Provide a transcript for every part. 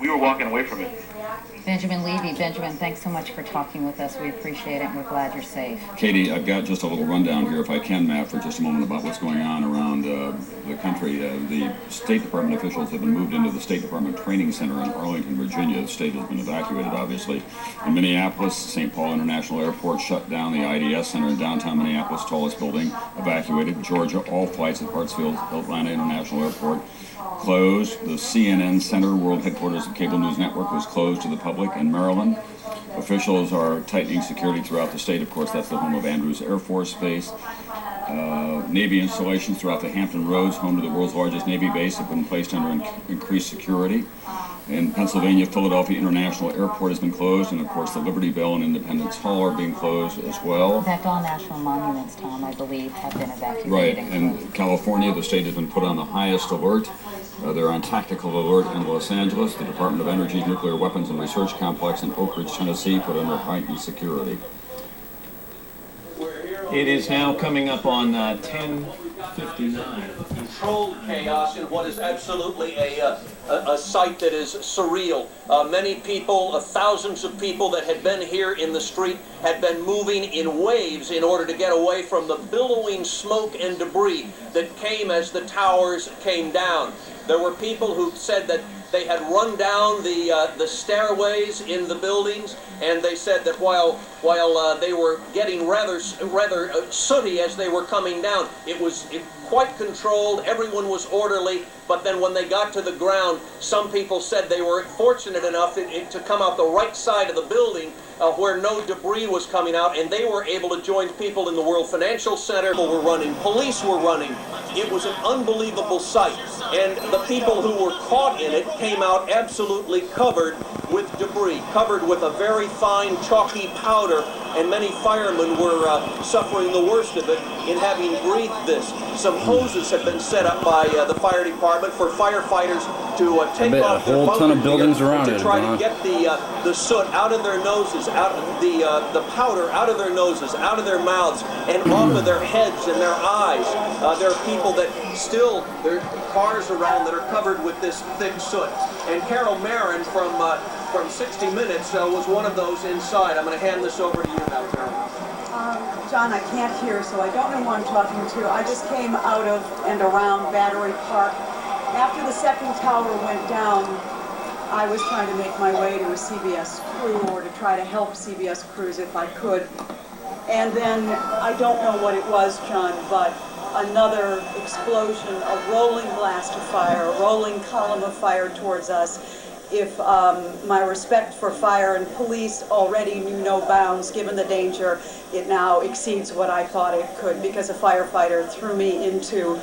we were walking away from it. Benjamin Levy. Benjamin, thanks so much for talking with us. We appreciate it, and we're glad you're safe. Katie, I've got just a little rundown here, if I can, Matt, for just a moment about what's going on around the country. The State Department officials have been moved into the State Department Training Center in Arlington, Virginia. The state has been evacuated, obviously. In Minneapolis, St. Paul International Airport shut down. The IDS Center in downtown Minneapolis, tallest building, evacuated. Georgia, all flights at Hartsfield Atlanta International Airport closed. The CNN Center, world headquarters of Cable News Network, was closed to the public. In Maryland, officials are tightening security throughout the state. Of course, that's the home of Andrews Air Force Base. Navy installations throughout the Hampton Roads, home to the world's largest Navy base, have been placed under increased security. In Pennsylvania, Philadelphia International Airport has been closed, and of course the Liberty Bell and Independence Hall are being closed as well. In fact, all national monuments, Tom, I believe, have been evacuated. Right, and California, the state has been put on the highest alert. They're on tactical alert in Los Angeles. The Department of Energy's Nuclear Weapons and Research Complex in Oak Ridge, Tennessee, put under heightened security. It is now coming up on 10:59. Controlled chaos in what is absolutely a sight that is surreal. Many people, thousands of people that had been here in the street had been moving in waves in order to get away from the billowing smoke and debris that came as the towers came down. There were people who said that they had run down the stairways in the buildings, and they said that while they were getting rather sooty as they were coming down, it was quite controlled. Everyone was orderly. But then when they got to the ground, some people said they were fortunate enough to come out the right side of the building where no debris was coming out, and they were able to join people in the World Financial Center. People were running, police were running. It was an unbelievable sight, and the people who were caught in it came out absolutely covered with debris, covered with a very fine chalky powder, and many firemen were suffering the worst of it in having breathed this. Some hoses have been set up by the fire department for firefighters to take off their ton of buildings around to try to get the soot out of their noses, out of the powder out of their noses, out of their mouths, and off of their heads and their eyes. There are people that still, there are cars around that are covered with this thick soot. And Carol Marin from 60 Minutes was one of those inside. I'm going to hand this over to you now, Carol. John, I can't hear, so I don't know who I'm talking to. I just came out of and around Battery Park. After the second tower went down, I was trying to make my way to a CBS crew, or to try to help CBS crews if I could. And then, I don't know what it was, John, but another explosion, a rolling blast of fire, a rolling column of fire towards us. If my respect for fire and police already knew no bounds, given the danger, it now exceeds what I thought it could, because a firefighter threw me into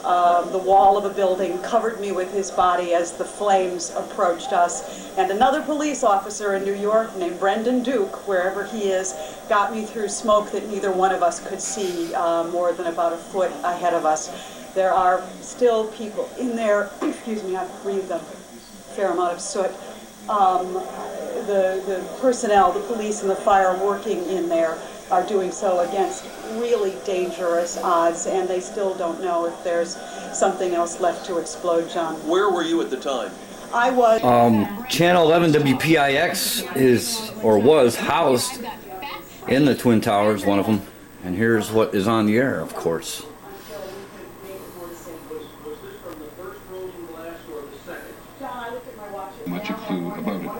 the wall of a building, covered me with his body as the flames approached us. And another police officer in New York named Brendan Duke, wherever he is, got me through smoke that neither one of us could see more than about a foot ahead of us. There are still people in there, excuse me, I've breathed a fair amount of soot. The personnel, the police and the fire working in there are doing so against really dangerous odds, and they still don't know if there's something else left to explode, John. Where were you at the time? I was... Channel 11 WPIX was housed in the Twin Towers, one of them. And here's what is on the air, of course. Much a clue about it.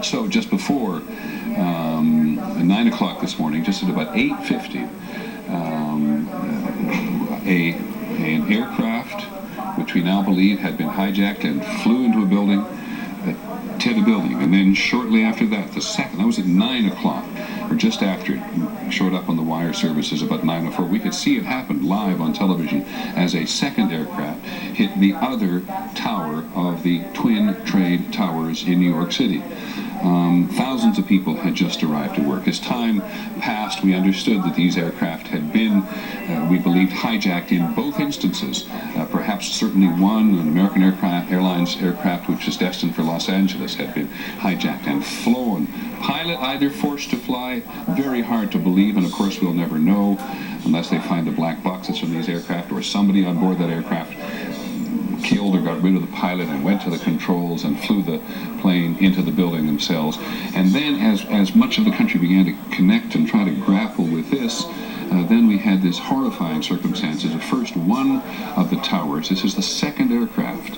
So just before 9 o'clock this morning, just at about 8:50, an aircraft, which we now believe had been hijacked and flew into a building, to the building. And then shortly after that, that was at 9 o'clock, or just after, it showed up on the wire services about 9:04. We could see it happen live on television as a second aircraft hit the other tower of the twin trade towers in New York City. Thousands of people had just arrived at work. As time passed, we understood that these aircraft had been, we believed, hijacked in both instances. Perhaps certainly one, an American Airlines aircraft which was destined for Los Angeles, had been hijacked and flown. Pilot either forced to fly, very hard to believe, and of course we'll never know unless they find the black boxes from these aircraft or somebody on board that aircraft killed or got rid of the pilot and went to the controls and flew the plane into the building themselves. And then as much of the country began to connect and try to grapple with this, then we had this horrifying circumstances. At first, one of the towers, this is the second aircraft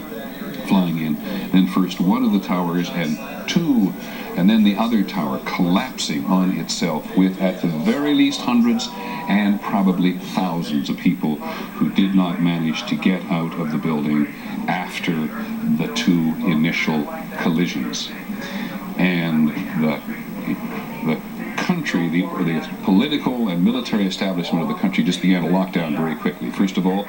flying in, then first one of the towers and then the other tower collapsing on itself with, at the very least, hundreds and probably thousands of people who did not manage to get out of the building after the two initial collisions. And the country, the political and military establishment of the country just began to lock down very quickly. First of all,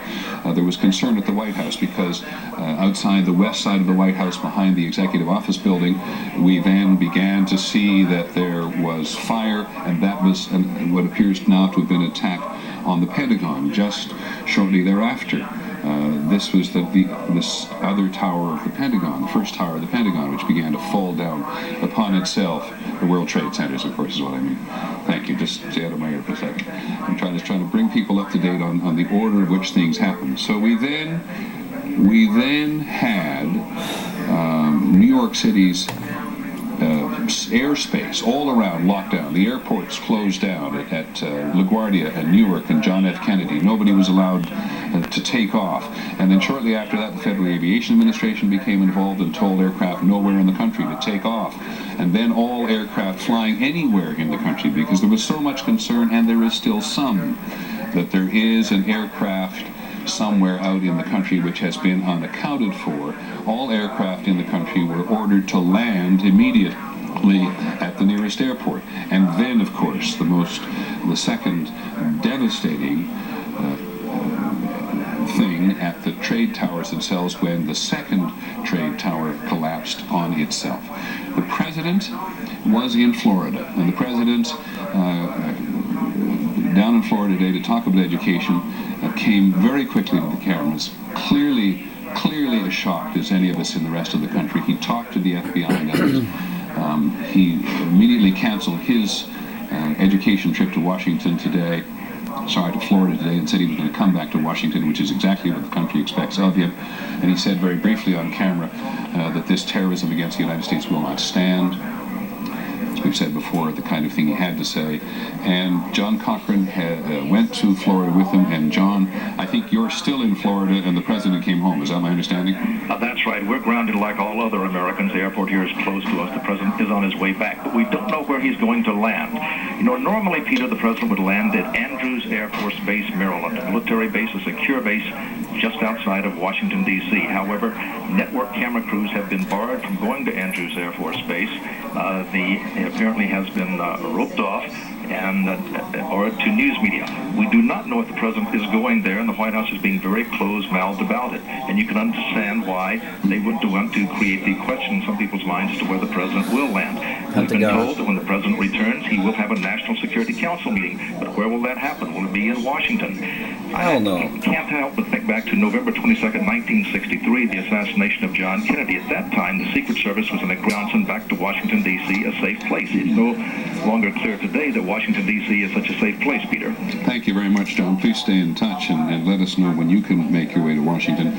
there was concern at the White House because outside the west side of the White House, behind the Executive Office building, we then began to see that there was fire, and that was what appears now to have been an attack on the Pentagon just shortly thereafter. This was this other tower of the Pentagon, the first tower of the Pentagon, which began to fall down upon itself. The World Trade Centers, of course, is what I mean. Thank you. Just stay out of my ear for a second. I'm trying to bring people up to date on the order of which things happened. So we then had New York City's airspace all around locked down. The airports closed down at LaGuardia and Newark and John F. Kennedy. Nobody was allowed to take off. And then shortly after that, the Federal Aviation Administration became involved and told aircraft nowhere in the country to take off. And then all aircraft flying anywhere in the country, because there was so much concern, and there is still some, that there is an aircraft somewhere out in the country which has been unaccounted for. All aircraft in the country were ordered to land immediately at the nearest airport. And then, of course, the second devastating thing at the trade towers themselves, when the second trade tower collapsed on itself. The president was in Florida, and the president down in Florida today to talk about education came very quickly to the cameras, clearly as shocked as any of us in the rest of the country. He talked to the FBI and others. He immediately canceled his education trip to Washington today, to Florida today, and said he was going to come back to Washington, which is exactly what the country expects of him. And he said very briefly on camera that this terrorism against the United States will not stand. As we've said before, the kind of thing he had to say. And John Cochran went to Florida with him. And John, I think you're still in Florida and the president came home. Is that my understanding? That's right. We're grounded like all other Americans. The airport here is closed to us. The president is on his way back, but we don't know where he's going to land. You know, normally, Peter, the president would land at Andrews Air Force Base, Maryland, a military base, a secure base just outside of Washington, D.C. However, network camera crews have been barred from going to Andrews Air Force Base. It apparently has been roped off or to news media. We do not know if the president is going there, and the White House is being very close-mouthed about it. And you can understand why they would want to create the question in some people's minds as to where the president will land. We've been told that when the president returns, he will have a National Security Council meeting. But where will that happen? Will it be in Washington? I don't know. I can't help but think back to November 22nd, 1963, the assassination of John Kennedy. At that time, the Secret Service was in a ground sent back to Washington, D.C., a safe place. It's no longer clear today that Washington, D.C. is such a safe place, Peter. Thank you very much, John. Please stay in touch and let us know when you can make your way to Washington.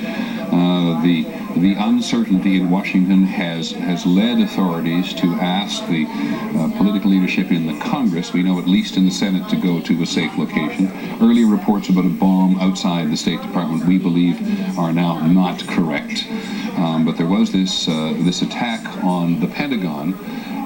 The uncertainty in Washington has led authorities to ask the political leadership in the Congress, we know at least in the Senate, to go to a safe location. Earlier reports about a bomb outside the State Department, we believe, are now not correct. But there was this attack on the Pentagon,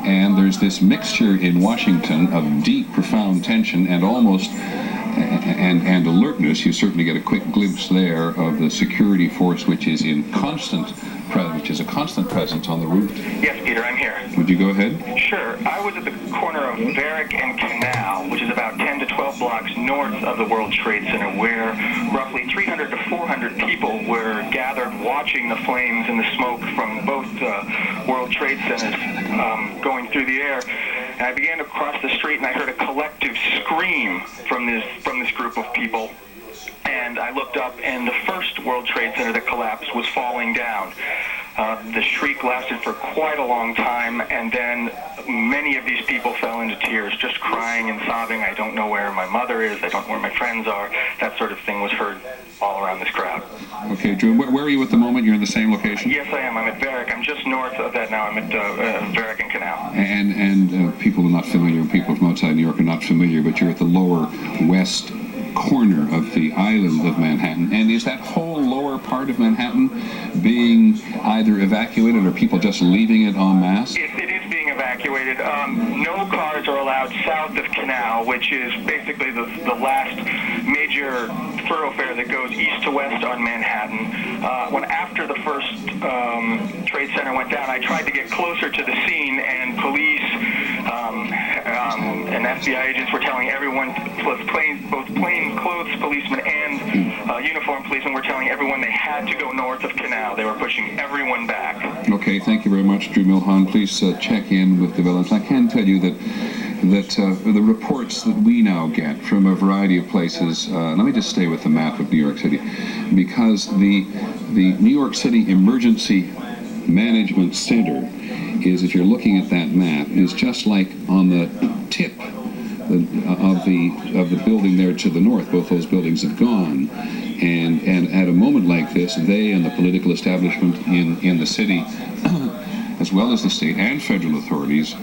and there's this mixture in Washington of deep, profound tension and almost and alertness. You certainly get a quick glimpse there of the security force, which is a constant presence on the roof. Yes, Peter, I'm here. Would you go ahead? Sure. I was at the corner of Varick and Canal, which is about 10 to 12 blocks north of the World Trade Center, where roughly 300 to 400 people were gathered watching the flames and the smoke from both World Trade Centers going through the air. And I began to cross the street, and I heard a collective scream from this group of people. And I looked up, and the first World Trade Center that collapsed was falling down. The shriek lasted for quite a long time, and then many of these people fell into tears, just crying and sobbing. I don't know where my mother is, I don't know where my friends are. That sort of thing was heard all around this crowd. Okay, Drew, where are you at the moment? You're in the same location? Yes, I am. I'm at Varick. I'm just north of that now. I'm at Varick and Canal. And people are not familiar, people from outside New York are not familiar, but you're at the lower west corner of the island of Manhattan. And is that whole lower part of Manhattan being either evacuated or people just leaving it en masse? It is being evacuated. No cars are allowed south of Canal, which is basically the last major thoroughfare that goes east to west on Manhattan. When after the first Trade Center went down, I tried to get closer to the scene, and police and FBI agents were telling everyone, both plainclothes policemen and uniformed policemen were telling everyone they had to go north of Canal. They were pushing everyone back. Okay, thank you very much, Drew Milhan. Please check in with developments. I can tell you that the reports that we now get from a variety of places, let me just stay with the map of New York City, because the New York City Emergency Management Center is, if you're looking at that map, is just like on the tip of the building there to the north. Both those buildings have gone, and at a moment like this, they and the political establishment in the city, as well as the state and federal authorities,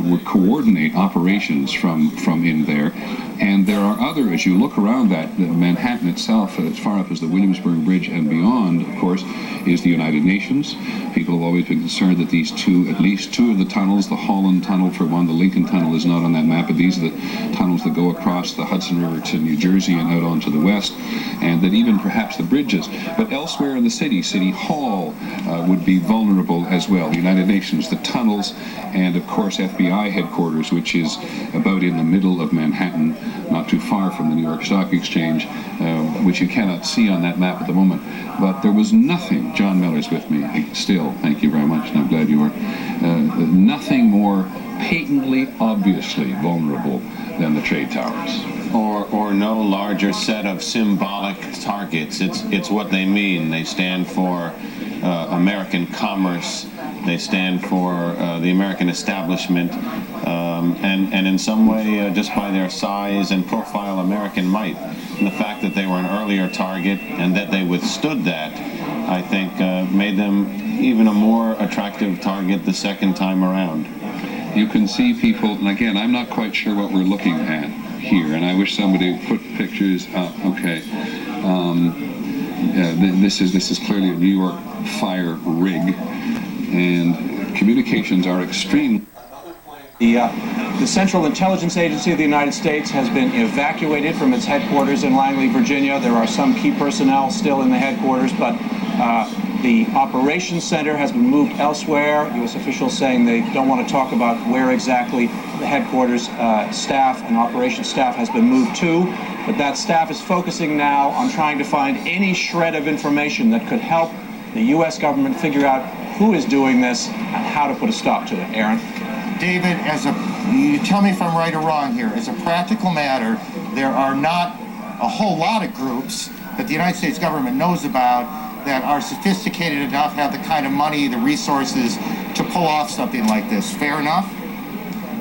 would coordinate operations from in there. And there are other, as you look around that, Manhattan itself, as far up as the Williamsburg Bridge and beyond, of course, is the United Nations. People have always been concerned that these at least two of the tunnels, the Holland Tunnel for one, the Lincoln Tunnel is not on that map, but these are the tunnels that go across the Hudson River to New Jersey and out onto the west, and that even perhaps the bridges. But elsewhere in the city, City Hall would be vulnerable as well. The United Nations, the tunnels, and of course FBI headquarters, which is about in the middle of Manhattan, not too far from the New York Stock Exchange, which you cannot see on that map at the moment. But there was nothing, John Miller's with me still, thank you very much, and I'm glad you are, nothing more patently, obviously vulnerable than the trade towers. Or no larger set of symbolic targets. It's what they mean. They stand for American commerce. They stand for the American establishment, and in some way, just by their size and profile, American might. And the fact that they were an earlier target and that they withstood that, I think, made them even a more attractive target the second time around. You can see people, and again, I'm not quite sure what we're looking at here, and I wish somebody would put pictures up. Okay. This is clearly a New York fire rig, and communications are extreme. The Central Intelligence Agency of the United States has been evacuated from its headquarters in Langley, Virginia. There are some key personnel still in the headquarters, but the operations center has been moved elsewhere. U.S. officials saying they don't want to talk about where exactly the headquarters staff and operations staff has been moved to, but that staff is focusing now on trying to find any shred of information that could help the U.S. government figure out who is doing this and how to put a stop to it. Aaron? David, you tell me if I'm right or wrong here. As a practical matter, there are not a whole lot of groups that the United States government knows about that are sophisticated enough, have the kind of money, the resources to pull off something like this. Fair enough?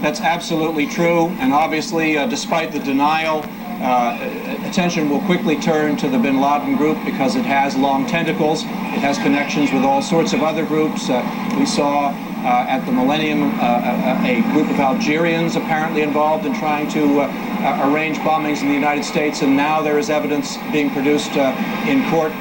That's absolutely true, and obviously, despite the denial, attention will quickly turn to the bin Laden group because it has long tentacles. It has connections with all sorts of other groups. We saw at the Millennium a group of Algerians apparently involved in trying to arrange bombings in the United States, and now there is evidence being produced in court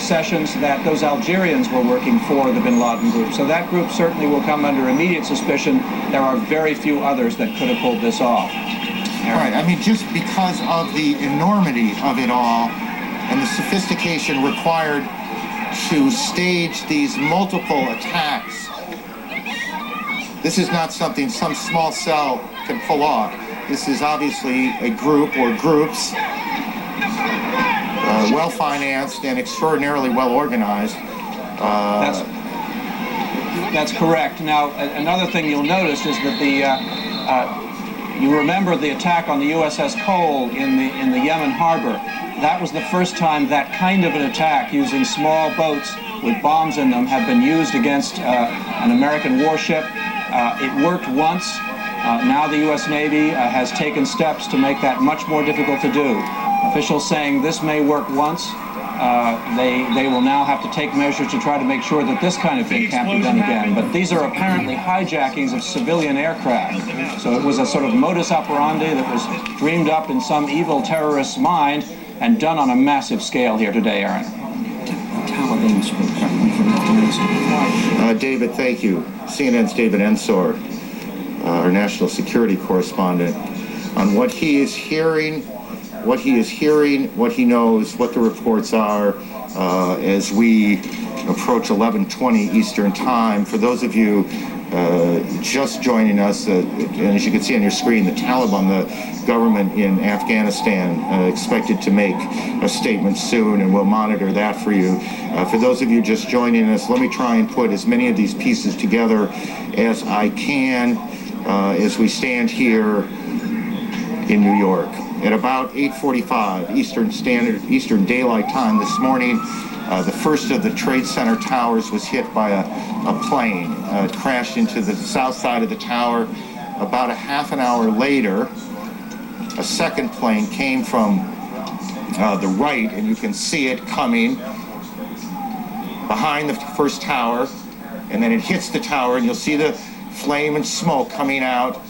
sessions that those Algerians were working for the bin Laden group. So that group certainly will come under immediate suspicion. There are very few others that could have pulled this off. Right, I mean, just because of the enormity of it all and the sophistication required to stage these multiple attacks, this is not something some small cell can pull off. This is obviously a group or groups, well-financed and extraordinarily well-organized. That's correct. Now, another thing you'll notice is that you remember the attack on the USS Cole in the Yemen harbor. that was the first time that kind of an attack using small boats with bombs in them had been used against an American warship. It worked once. Now the U.S. Navy has taken steps to make that much more difficult to do. Officials saying this may work once. They will now have to take measures to try to make sure that this kind of thing can't be done again. But these are apparently hijackings of civilian aircraft. So it was a sort of modus operandi that was dreamed up in some evil terrorist's mind and done on a massive scale here today, Aaron. David, thank you. CNN's David Ensor, our national security correspondent, on what he is hearing, what he knows, what the reports are as we approach 11:20 Eastern Time. For those of you just joining us, and as you can see on your screen, the Taliban, the government in Afghanistan, expected to make a statement soon, and we'll monitor that for you. For those of you just joining us, let me try and put as many of these pieces together as I can as we stand here in New York. At about 8:45 Eastern Daylight Time this morning, the first of the Trade Center towers was hit by a plane. It crashed into the south side of the tower. About a half an hour later, a second plane came from the right, and you can see it coming behind the first tower, and then it hits the tower, and you'll see the flame and smoke coming out